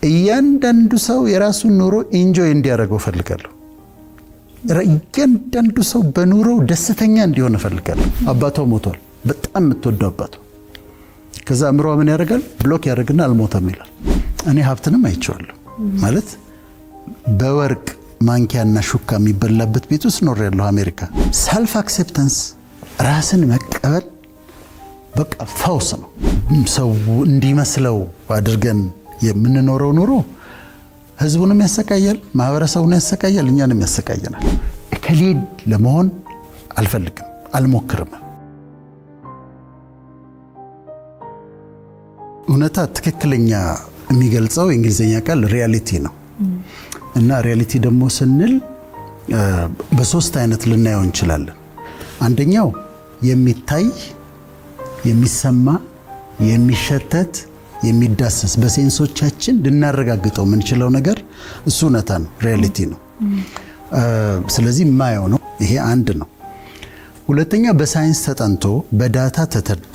እያንዳንዱ ሰው የራሱን ኑሮ ኢንጆይ እንዲያደርገው ፈልጋለሁ። እያንዳንዱ ሰው በኑሮ ደስተኛ እንዲሆን ፈልጋለሁ። አባቷ ሞቷል፣ በጣም የምትወደው አባቷ። ከዛ አምሯ ምን ያደርጋል? ብሎክ ያደርግና አልሞተም ይላል። እኔ ሀብትንም አይቼዋለሁ። ማለት በወርቅ ማንኪያና ሹካ የሚበላበት ቤት ውስጥ ኖር ያለው አሜሪካ። ሰልፍ አክሴፕተንስ ራስን መቀበል በቃ ፈውስ ነው። ሰው እንዲመስለው አድርገን የምንኖረው ኑሮ ህዝቡንም ያሰቃያል፣ ማህበረሰቡን ያሰቃያል፣ እኛንም ያሰቃየናል። እከሌድ ለመሆን አልፈልግም፣ አልሞክርም። እውነታ ትክክለኛ የሚገልጸው የእንግሊዝኛ ቃል ሪያሊቲ ነው። እና ሪያሊቲ ደግሞ ስንል በሶስት አይነት ልናየው እንችላለን። አንደኛው የሚታይ፣ የሚሰማ፣ የሚሸተት፣ የሚዳሰስ በሴንሶቻችን ልናረጋግጠው የምንችለው ነገር እሱ እውነታ ነው፣ ሪያሊቲ ነው። ስለዚህ የማየው ነው። ይሄ አንድ ነው። ሁለተኛ በሳይንስ ተጠንቶ በዳታ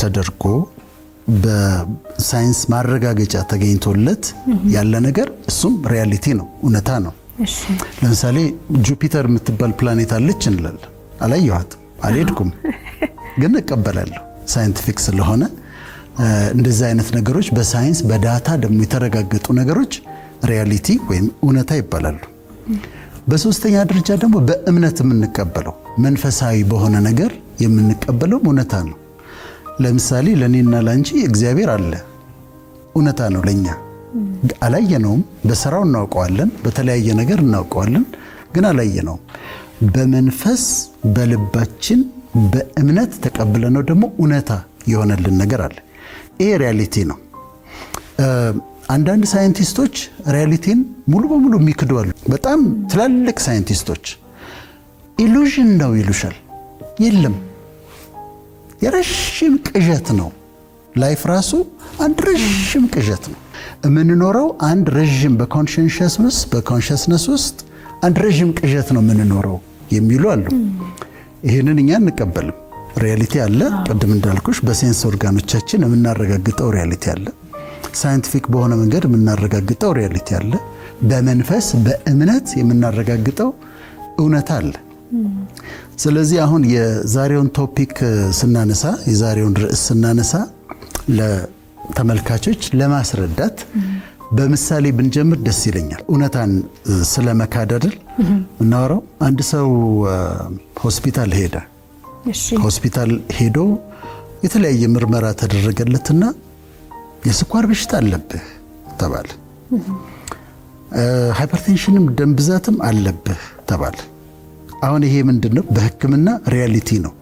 ተደርጎ በሳይንስ ማረጋገጫ ተገኝቶለት ያለ ነገር እሱም ሪያሊቲ ነው፣ እውነታ ነው። ለምሳሌ ጁፒተር የምትባል ፕላኔት አለች እንላለን። አላየኋትም፣ አልሄድኩም፣ ግን እቀበላለሁ ሳይንቲፊክ ስለሆነ። እንደዚህ አይነት ነገሮች በሳይንስ በዳታ ደግሞ የተረጋገጡ ነገሮች ሪያሊቲ ወይም እውነታ ይባላሉ። በሶስተኛ ደረጃ ደግሞ በእምነት የምንቀበለው መንፈሳዊ በሆነ ነገር የምንቀበለው እውነታ ነው። ለምሳሌ ለኔና ላንቺ እግዚአብሔር አለ፣ እውነታ ነው። ለኛ አላየነውም፣ በስራው እናውቀዋለን፣ በተለያየ ነገር እናውቀዋለን፣ ግን አላየነውም። በመንፈስ በልባችን በእምነት ተቀብለነው ደግሞ እውነታ የሆነልን ነገር አለ። ይሄ ሪያሊቲ ነው። አንዳንድ ሳይንቲስቶች ሪያሊቲን ሙሉ በሙሉ የሚክዱ አሉ። በጣም ትላልቅ ሳይንቲስቶች ኢሉዥን ነው ይሉሻል። የለም፣ የረዥም ቅዠት ነው። ላይፍ ራሱ አንድ ረዥም ቅዠት ነው። የምንኖረው አንድ ረዥም በኮንሽስነስ ውስጥ አንድ ረዥም ቅዠት ነው የምንኖረው የሚሉ አሉ። ይህንን እኛ እንቀበልም። ሪያሊቲ አለ። ቅድም እንዳልኩሽ በሴንስ ኦርጋኖቻችን የምናረጋግጠው ሪያሊቲ አለ። ሳይንቲፊክ በሆነ መንገድ የምናረጋግጠው ሪያሊቲ አለ። በመንፈስ በእምነት የምናረጋግጠው እውነታ አለ። ስለዚህ አሁን የዛሬውን ቶፒክ ስናነሳ፣ የዛሬውን ርዕስ ስናነሳ ለተመልካቾች ለማስረዳት በምሳሌ ብንጀምር ደስ ይለኛል። እውነታን ስለመካደል እናወራው። አንድ ሰው ሆስፒታል ሄደ። ሆስፒታል ሄዶ የተለያየ ምርመራ ተደረገለትና የስኳር በሽታ አለብህ ተባለ። ሃይፐርቴንሽንም ደም ብዛትም አለብህ ተባለ። አሁን ይሄ ምንድነው? በሕክምና ሪያሊቲ ነው።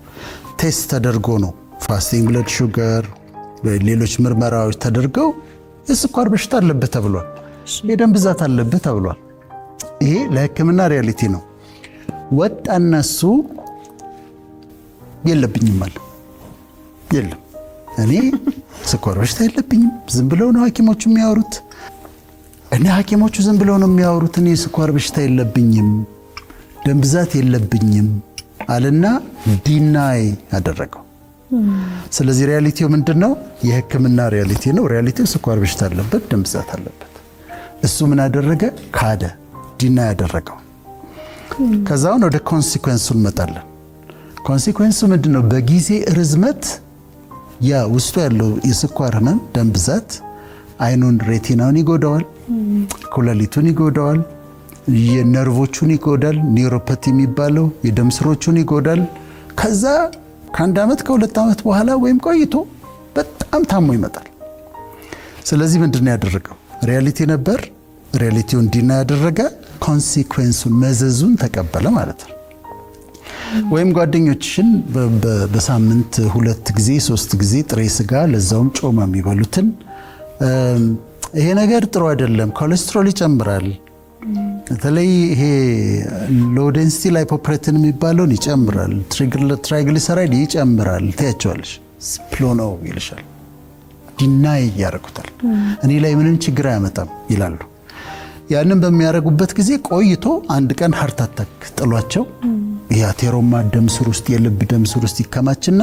ቴስት ተደርጎ ነው፣ ፋስቲንግ ብለድ ሹገር፣ ሌሎች ምርመራዎች ተደርገው የስኳር በሽታ አለብህ ተብሏል። የደም ብዛት አለብህ ተብሏል። ይሄ ለሕክምና ሪያሊቲ ነው። ወጣና እሱ የለብኝም አለ። የለም፣ እኔ ስኳር በሽታ የለብኝም፣ ዝም ብለው ነው ሐኪሞቹ የሚያወሩት። እኔ ሐኪሞቹ ዝም ብለው ነው የሚያወሩት፣ እኔ ስኳር በሽታ የለብኝም፣ ደም ብዛት የለብኝም አለና ዲናይ አደረገው። ስለዚህ ሪያሊቲው ምንድነው? የሕክምና ሪያሊቲ ነው። ሪያሊቲው ስኳር በሽታ አለበት፣ ደም ብዛት አለበት። እሱ ምን አደረገ? ካደ፣ ዲናይ ያደረገው። ከዛውን ወደ ኮንሲኩዌንሱ እንመጣለን። ኮንሲኩዌንሱ ምንድነው? በጊዜ ርዝመት ያ ውስጡ ያለው የስኳር ህመም ደም ብዛት አይኑን ሬቲናውን ይጎዳዋል፣ ኩላሊቱን ይጎዳዋል፣ የነርቮቹን ይጎዳል፣ ኒውሮፓቲ የሚባለው የደም ስሮቹን ይጎዳል። ከዛ ከአንድ ዓመት ከሁለት ዓመት በኋላ ወይም ቆይቶ በጣም ታሞ ይመጣል። ስለዚህ ምንድነው ያደረገው? ሪያሊቲ ነበር፣ ሪያሊቲውን ዲና ያደረገ፣ ኮንሲኩዌንሱን መዘዙን ተቀበለ ማለት ነው። ወይም ጓደኞችሽን በሳምንት 2 ጊዜ 3 ጊዜ ጥሬ ስጋ ለዛውም ጮማ የሚበሉትን ይሄ ነገር ጥሩ አይደለም፣ ኮሌስትሮል ይጨምራል፣ በተለይ ይሄ ሎው ዴንሲቲ ላይፖፕሮቲን የሚባለውን ይጨምራል፣ ትራይግሊሰራይድ ይጨምራል ትያቸዋለሽ። ስፕሎ ነው ይልሻል። ዲናይ ያደርጉታል። እኔ ላይ ምንም ችግር አያመጣም ይላሉ። ያንን በሚያደርጉበት ጊዜ ቆይቶ አንድ ቀን ሃርት አታክ ጥሏቸው የአቴሮማ ደም ስር ውስጥ የልብ ደም ስር ውስጥ ይከማችና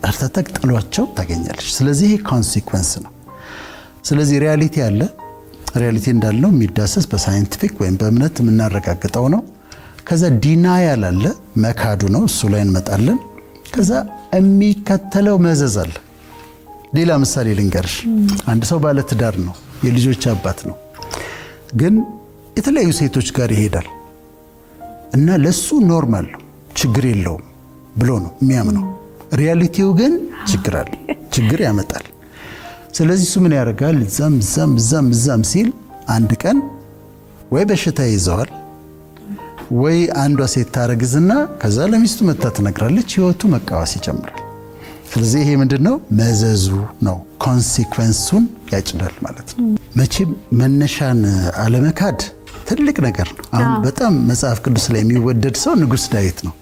ሃርት አታክ ጥሏቸው ታገኛለች። ስለዚህ ኮንሲኩዌንስ ነው። ስለዚህ ሪያሊቲ አለ፣ ሪያሊቲ እንዳለው የሚዳሰስ በሳይንቲፊክ ወይም በእምነት የምናረጋግጠው ነው። ከዛ ዲናያል አለ፣ መካዱ ነው። እሱ ላይ እንመጣለን። ከዛ የሚከተለው መዘዝ አለ። ሌላ ምሳሌ ልንገርሽ። አንድ ሰው ባለ ትዳር ነው፣ የልጆች አባት ነው። ግን የተለያዩ ሴቶች ጋር ይሄዳል እና ለሱ ኖርማል ነው፣ ችግር የለውም ብሎ ነው የሚያምነው። ሪያሊቲው ግን ችግር አለ፣ ችግር ያመጣል። ስለዚህ እሱ ምን ያደርጋል? ዛም ሲል አንድ ቀን ወይ በሽታ ይዘዋል ወይ አንዷ ሴት ታረግዝና ከዛ ለሚስቱ መታ ትነግራለች። ህይወቱ መቃወስ ይጀምራል። ስለዚህ ይሄ ምንድነው? መዘዙ ነው። ኮንሲኩዌንሱን ያጭዳል ማለት ነው። መቼም መነሻን አለመካድ ትልቅ ነገር ነው። አሁን በጣም መጽሐፍ ቅዱስ ላይ የሚወደድ ሰው ንጉሥ ዳዊት ነው።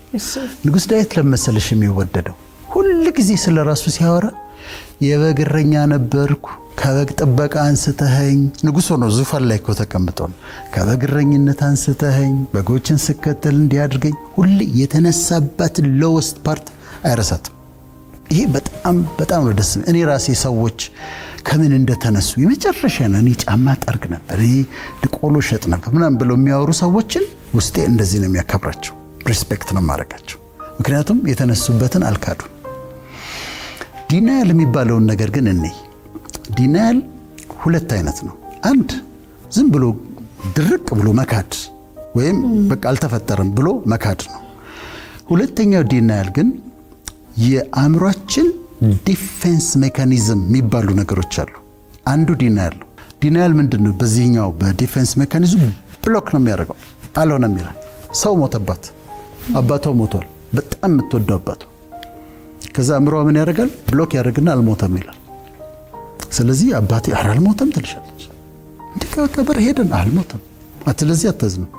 ንጉሥ ዳዊት ለመሰለሽ የሚወደደው ሁል ጊዜ ስለራሱ ሲያወራ የበግ እረኛ ነበርኩ፣ ከበግ ጥበቃ አንስተኸኝ። ንጉሥ ሆኖ ዙፋን ላይ እኮ ተቀምጦ ነው። ከበግ እረኝነት አንስተኸኝ በጎችን ስከተል እንዲያድርገኝ። ሁሌ የተነሳባትን ሎወስት ፓርት አይረሳትም። ይሄ በጣም ነው ደስ። እኔ ራሴ ሰዎች ከምን እንደተነሱ የመጨረሻ ነው። እኔ ጫማ ጠርግ ነበር፣ እኔ ድቆሎ ሸጥ ነበር ምናምን ብለው የሚያወሩ ሰዎችን ውስጤ እንደዚህ ነው የሚያከብራቸው። ሪስፔክት ነው ማድረጋቸው። ምክንያቱም የተነሱበትን አልካዱ። ዲናያል የሚባለውን ነገር ግን እኔ ዲናያል ሁለት አይነት ነው። አንድ ዝም ብሎ ድርቅ ብሎ መካድ ወይም በቃ አልተፈጠረም ብሎ መካድ ነው። ሁለተኛው ዲናያል ግን የአእምሯችን ዲፌንስ ሜካኒዝም የሚባሉ ነገሮች አሉ። አንዱ ዲናያል ነው። ዲናያል ምንድነው? በዚህኛው በዲፌንስ ሜካኒዝም ብሎክ ነው የሚያደርገው። አልሆነም ይላል። ሰው ሞተባት፣ አባቷ ሞቷል፣ በጣም የምትወደው አባቷ። ከዛ አእምሯ ምን ያደርጋል? ብሎክ ያደርግና አልሞተም ይላል። ስለዚህ አባቴ አልሞተም ትልሻለች። እንዲህ ከቀበር ሄደን አልሞተም፣ ስለዚህ አታዝንም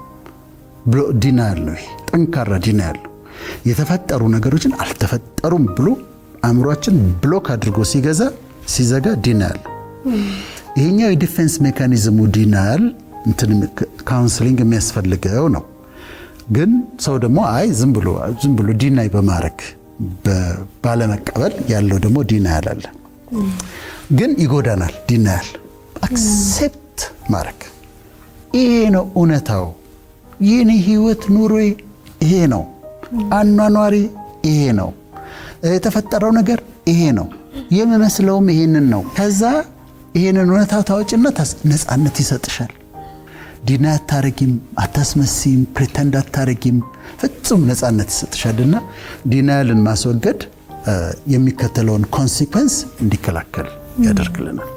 ብሎ ዲናያል ነው። ይሄ ጠንካራ ዲናያል ነው። የተፈጠሩ ነገሮችን አልተፈጠሩም ብሎ አእምሯችን ብሎክ አድርጎ ሲዘጋ ዲናያል። ይሄኛው የዲፌንስ ሜካኒዝሙ ዲናያል እንትን ካውንስሊንግ የሚያስፈልገው ነው። ግን ሰው ደግሞ አይ ዝም ብሎ ዲናይ በማድረግ ባለመቀበል ያለው ደግሞ ዲናያል አለ። ግን ይጎዳናል። ዲናያል አክሴፕት ማድረግ ይሄ ነው እውነታው። የኔ ህይወት ኑሮዬ ይሄ ነው፣ አኗኗሪ ይሄ ነው፣ የተፈጠረው ነገር ይሄ ነው፣ የምመስለውም ይሄንን ነው። ከዛ ይሄንን እውነታ ታውጭና ነፃነት ይሰጥሻል። ዲና አታረጊም፣ አታስመሲም፣ ፕሪተንድ አታረጊም። ፍጹም ነፃነት ይሰጥሻልና ዲናያልን ማስወገድ የሚከተለውን ኮንሲኩዌንስ እንዲከላከል ያደርግልናል።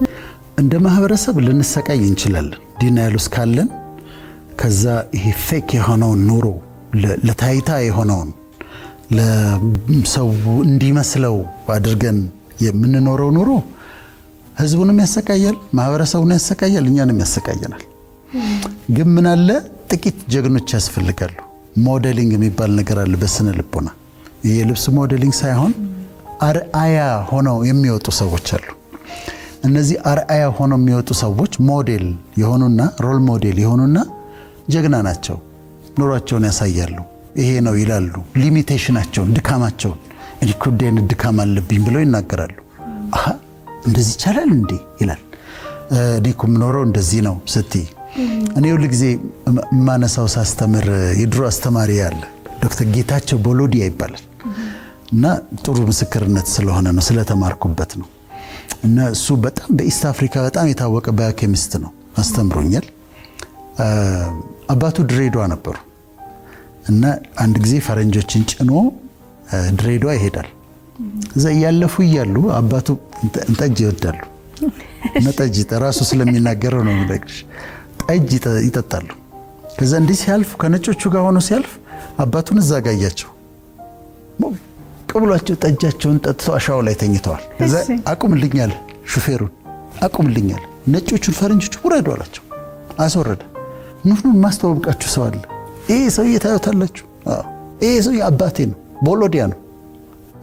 እንደ ማህበረሰብ ልንሰቃይ እንችላለን ዲናያል ውስጥ ካለን። ከዛ ይሄ ፌክ የሆነውን ኑሮ ለታይታ የሆነውን ለሰው እንዲመስለው አድርገን የምንኖረው ኑሮ ህዝቡንም ያሰቃያል፣ ማህበረሰቡን ያሰቃያል፣ እኛንም ያሰቃየናል። ግን ምን አለ? ጥቂት ጀግኖች ያስፈልጋሉ። ሞዴሊንግ የሚባል ነገር አለ በስነ ልቦና። የልብስ ሞዴሊንግ ሳይሆን አርአያ ሆነው የሚወጡ ሰዎች አሉ። እነዚህ አርአያ ሆነው የሚወጡ ሰዎች ሞዴል የሆኑና ሮል ሞዴል የሆኑና ጀግና ናቸው። ኑሯቸውን ያሳያሉ። ይሄ ነው ይላሉ። ሊሚቴሽናቸውን፣ ድካማቸውን እኔ እኮ እንዲህ አይነት ድካም አለብኝ ብለው ይናገራሉ። አሃ እንደዚህ ይቻላል እንዴ ይላል። እኮ የምኖረው እንደዚህ ነው ስትይ እኔ ሁሉ ጊዜ ማነሳው ሳስተምር የድሮ አስተማሪ ያለ ዶክተር ጌታቸው ቦሎዲያ ይባላል እና ጥሩ ምስክርነት ስለሆነ ነው ስለተማርኩበት ነው። እና እሱ በጣም በኢስት አፍሪካ በጣም የታወቀ ባዮኬሚስት ነው፣ አስተምሮኛል። አባቱ ድሬዳዋ ነበሩ እና አንድ ጊዜ ፈረንጆችን ጭኖ ድሬዳዋ ይሄዳል። እዛ እያለፉ እያሉ አባቱ ጠጅ ይወዳሉ እና ጠጅ ራሱ ስለሚናገረው ነው የሚነግርሽ። ጠጅ ይጠጣሉ። ከዛ እንዲህ ሲያልፍ ከነጮቹ ጋር ሆኖ ሲያልፍ አባቱን እዛ ጋያቸው ቅብሏቸው ጠጃቸውን ጠጥተው አሻው ላይ ተኝተዋል። ከዛ አቁምልኛል፣ ሹፌሩን አቁምልኛል፣ ነጮቹን ፈረንጆቹ ውረዱ አላቸው። አስወረደ። ኑኑን ማስተዋወቃችሁ ሰው አለ። ይሄ ሰው ታዩታላችሁ። ይሄ ሰው አባቴ ነው፣ ቦሎዲያ ነው፣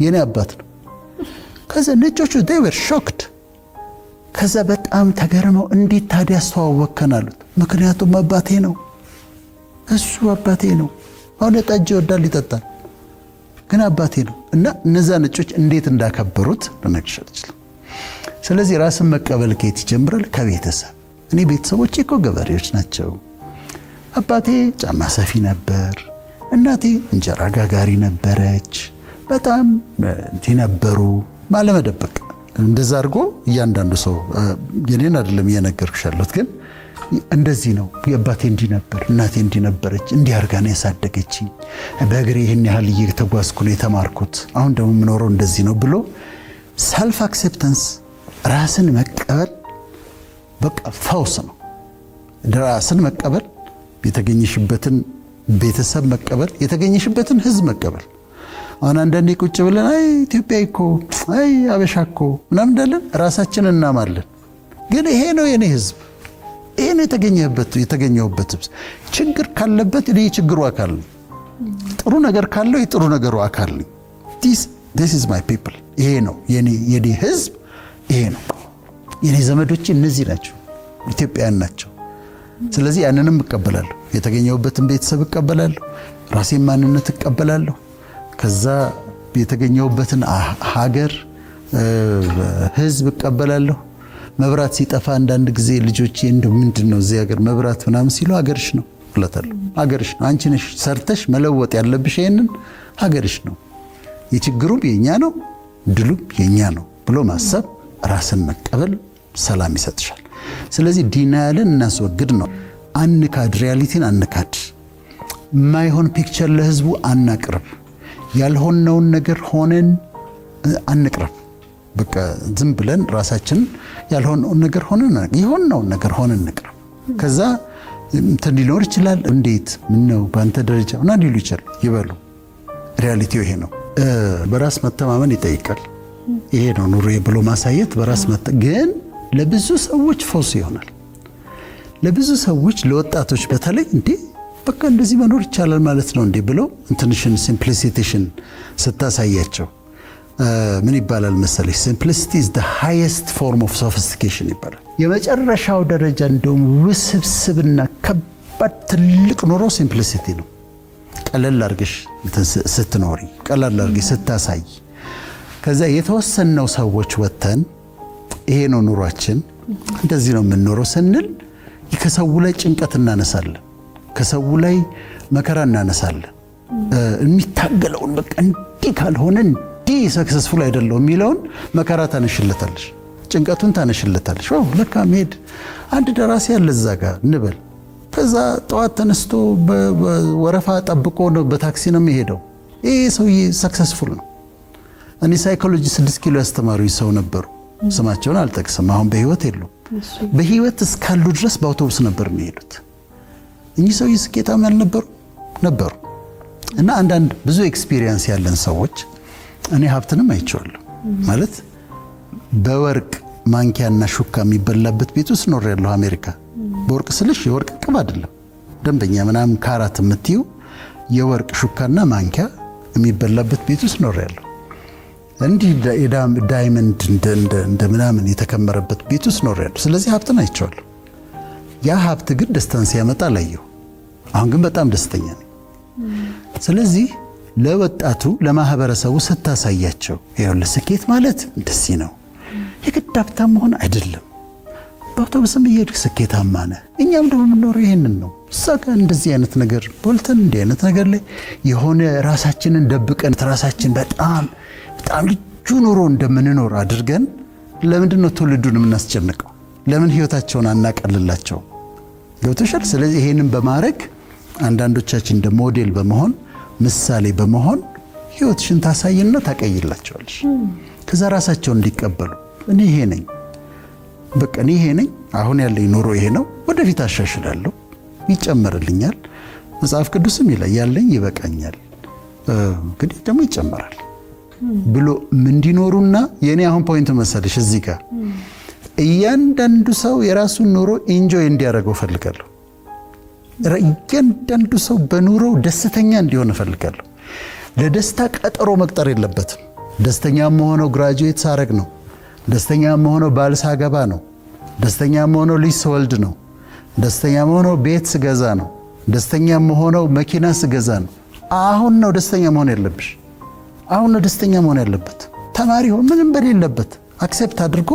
የኔ አባት ነው። ከዛ ነጮቹ they were shocked። ከዛ በጣም ተገርመው እንዴት ታዲያ አስተዋወከን አሉት። ምክንያቱም አባቴ ነው፣ እሱ አባቴ ነው። አሁን ጠጅ ይወዳል ይጠጣል፣ ግን አባቴ ነው። እና እነዛ ነጮች እንዴት እንዳከበሩት ልነግርሽ አልችልም። ስለዚህ ራስን መቀበል ከየት ይጀምራል? ከቤተሰብ። እኔ ቤተሰቦቼ እኮ ገበሬዎች ናቸው። አባቴ ጫማ ሰፊ ነበር፣ እናቴ እንጀራ ጋጋሪ ነበረች። በጣም እንዲህ ነበሩ ባለመደበቅ። እንደዛ አድርጎ እያንዳንዱ ሰው የኔን አይደለም እየነገርኩሽ ያለሁት፣ ግን እንደዚህ ነው። የአባቴ እንዲህ ነበር፣ እናቴ እንዲህ ነበረች፣ እንዲህ አድርጋ ነው ያሳደገችኝ። በእግሬ ይህን ያህል እየተጓዝኩ ነው የተማርኩት፣ አሁን ደግሞ የምኖረው እንደዚህ ነው ብሎ ሰልፍ አክሴፕተንስ፣ ራስን መቀበል በቃ ፈውስ ነው። ራስን መቀበል፣ የተገኘሽበትን ቤተሰብ መቀበል፣ የተገኘሽበትን ሕዝብ መቀበል። አሁን አንዳንዴ ቁጭ ብለን አይ ኢትዮጵያ እኮ አይ አበሻ እኮ ምናምን እንዳለን ራሳችንን እናማለን። ግን ይሄ ነው የኔ ሕዝብ፣ ይሄ ነው የተገኘሁበት ሕዝብ። ችግር ካለበት እኔ የችግሩ አካል ነኝ፣ ጥሩ ነገር ካለው የጥሩ ነገሩ አካል ነኝ። this is my people። ይሄ ነው የኔ ሕዝብ፣ ይሄ ነው የኔ ዘመዶቼ፣ እነዚህ ናቸው፣ ኢትዮጵያውያን ናቸው። ስለዚህ ያንንም እቀበላለሁ፣ የተገኘሁበትን ቤተሰብ እቀበላለሁ፣ ራሴን ማንነት እቀበላለሁ። ከዛ የተገኘሁበትን ሀገር ህዝብ እቀበላለሁ። መብራት ሲጠፋ አንዳንድ ጊዜ ልጆቼ እንደው ምንድነው እዚህ ሀገር መብራት ምናምን ሲሉ ሀገርሽ ነው እላታለሁ። ሀገርሽ ነው፣ አንቺ ነሽ ሰርተሽ መለወጥ ያለብሽ፣ ይሄንን ሀገርሽ ነው፣ የችግሩም የኛ ነው፣ ድሉም የኛ ነው ብሎ ማሰብ፣ ራስን መቀበል ሰላም ይሰጥሻል። ስለዚህ ዲናያልን እናስወግድ ነው። አንካድ፣ ሪያሊቲን አንካድ። የማይሆን ፒክቸር ለህዝቡ አናቅርብ። ያልሆነውን ነገር ሆነን አንቅረብ። በቃ ዝም ብለን ራሳችን ያልሆነውን ነገር ሆነን የሆነውን ነገር ሆነን እንቅረብ። ከዛ እንትን ሊኖር ይችላል። እንዴት ምን ነው በአንተ ደረጃ እና ሊሉ ይችላል። ይበሉ። ሪያሊቲው ይሄ ነው። በራስ መተማመን ይጠይቃል። ይሄ ነው ኑሮዬ ብሎ ማሳየት በራስ ግን ለብዙ ሰዎች ፈውስ ይሆናል። ለብዙ ሰዎች ለወጣቶች በተለይ እንዴ በቃ እንደዚህ መኖር ይቻላል ማለት ነው እንዴ ብለው እንትንሽን ሲምፕሊሲቲሽን ስታሳያቸው ምን ይባላል መሰለሽ? ሲምፕሊሲቲ is the highest form of sophistication ይባላል። የመጨረሻው ደረጃ እንደውም ውስብስብና ከባድ ትልቅ ኑሮ ሲምፕሊሲቲ ነው። ቀለል አድርገሽ ስትኖሪ፣ ቀለል አድርገሽ ስታሳይ፣ ከዛ የተወሰነው ሰዎች ወተን ይሄ ነው ኑሯችን እንደዚህ ነው የምንኖረው ስንል ከሰው ላይ ጭንቀት እናነሳለን፣ ከሰው ላይ መከራ እናነሳለን። የሚታገለውን በቃ እንዲህ ካልሆነ እንዲህ ሰክሰስፉል አይደለም የሚለውን መከራ ታነሽለታለሽ፣ ጭንቀቱን ታነሽለታለሽ። ዋው ለካ መሄድ አንድ ደራሲ ያለ እዛ ጋር እንበል። ከዛ ጠዋት ተነስቶ በወረፋ ጠብቆ ነው በታክሲ ነው የሚሄደው። ይሄ ሰውዬ ሰክሰስፉል ነው። እኔ ሳይኮሎጂ 6 ኪሎ ያስተማሩኝ ሰው ነበሩ። ስማቸውን አልጠቅስም፣ አሁን በህይወት የሉም። በህይወት እስካሉ ድረስ በአውቶቡስ ነበር የሚሄዱት። እኚህ ሰውዬ ስኬታማ ያልነበሩ ነበሩ። እና አንዳንድ ብዙ ኤክስፒሪየንስ ያለን ሰዎች እኔ ሀብትንም አይቼዋለሁ። ማለት በወርቅ ማንኪያና ሹካ የሚበላበት ቤት ውስጥ ኖር ያለው አሜሪካ። በወርቅ ስልሽ የወርቅ ቅብ አይደለም፣ ደንበኛ ምናምን ካራት የምትዩ የወርቅ ሹካና ማንኪያ የሚበላበት ቤት ውስጥ ኖር ያለው። እንዲህ ዳይመንድ እንደ ምናምን የተከመረበት ቤት ውስጥ ኖር ያለው። ስለዚህ ሀብትን አይቼዋለሁ። ያ ሀብት ግን ደስታን ሲያመጣ ላየሁ። አሁን ግን በጣም ደስተኛ ነኝ። ስለዚህ ለወጣቱ ለማህበረሰቡ ስታሳያቸው ይኸውልህ ስኬት ማለት እንደዚህ ነው፣ የግድ ሀብታም መሆን አይደለም። በአውቶቡስም እየሄድክ ስኬታማ ነህ። እኛም ደግሞ የምንኖረው ይሄንን ነው። እዛ ጋር እንደዚህ አይነት ነገር ቦልተን እንዲህ አይነት ነገር ላይ የሆነ ራሳችንን ደብቀን ራሳችን በጣም ልዩ ኑሮ እንደምንኖር አድርገን ለምንድን ነው ትውልዱን የምናስጨንቀው? ለምን ህይወታቸውን አናቀልላቸው? ገብቶሻል? ስለዚህ ይሄንን በማድረግ አንዳንዶቻችን እንደ ሞዴል በመሆን ምሳሌ በመሆን ህይወትሽን ታሳይና ታቀይላቸዋለሽ። ከዛ ራሳቸውን እንዲቀበሉ እኔ ይሄ ነኝ፣ በቃ እኔ ይሄ ነኝ፣ አሁን ያለኝ ኑሮ ይሄ ነው፣ ወደፊት አሻሽላለሁ፣ ይጨመርልኛል። መጽሐፍ ቅዱስም ይላል ያለኝ ይበቃኛል፣ እንግዲህ ደግሞ ይጨመራል ብሎ እንዲኖሩና የኔ አሁን ፖይንት መሰለሽ እዚህ ጋር እያንዳንዱ ሰው የራሱን ኑሮ ኢንጆይ እንዲያደርገው ፈልጋለሁ። እያንዳንዱ ሰው በኑሮው ደስተኛ እንዲሆን ፈልጋለሁ። ለደስታ ቀጠሮ መቅጠር የለበትም። ደስተኛ መሆነው ግራጁዌት ሳረግ ነው። ደስተኛ መሆነው ባል ሳገባ ነው። ደስተኛ መሆነው ልጅ ስወልድ ነው። ደስተኛ መሆነው ቤት ስገዛ ነው። ደስተኛ መሆነው መኪና ስገዛ ነው። አሁን ነው ደስተኛ መሆን ያለብሽ። አሁን ነው ደስተኛ መሆን ያለበት። ተማሪ ሆኖ ምንም በሌለበት አክሴፕት አድርጎ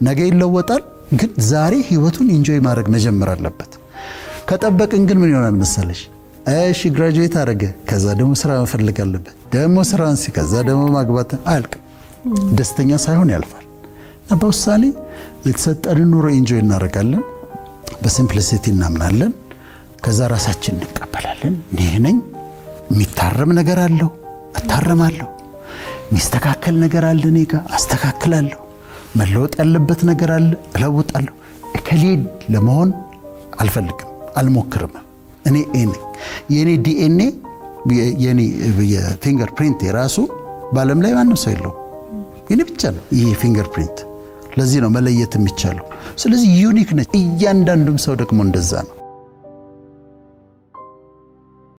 ነገ ይለወጣል፣ ግን ዛሬ ህይወቱን ኢንጆይ ማድረግ መጀመር አለበት። ከጠበቅን ግን ምን ይሆናል መሰለሽ? እሺ ግራጁዌት አደረገ፣ ከዛ ደግሞ ስራ መፈለግ አለበት፣ ደግሞ ስራን ከዛ ደግሞ ማግባት አያልቅም። ደስተኛ ሳይሆን ያልፋል። እና በውሳኔ የተሰጠንን ኑሮ ኢንጆይ እናደርጋለን። በሲምፕሊሲቲ እናምናለን። ከዛ ራሳችን እንቀበላለን። እኔ ነኝ፣ የሚታረም ነገር አለው እታረማለሁ፣ የሚስተካከል ነገር አለ እኔ ጋር አስተካክላለሁ፣ መለወጥ ያለበት ነገር አለ እለውጣለሁ። እከሌን ለመሆን አልፈልግም፣ አልሞክርም። እኔ የኔ ዲኤንኤ የኔ የፊንገር ፕሪንት የራሱ በዓለም ላይ ማንም ሰው የለውም፣ የኔ ብቻ ነው ይሄ ፊንገር ፕሪንት። ለዚህ ነው መለየት የሚቻለው። ስለዚህ ዩኒክ ነች። እያንዳንዱም ሰው ደግሞ እንደዛ ነው።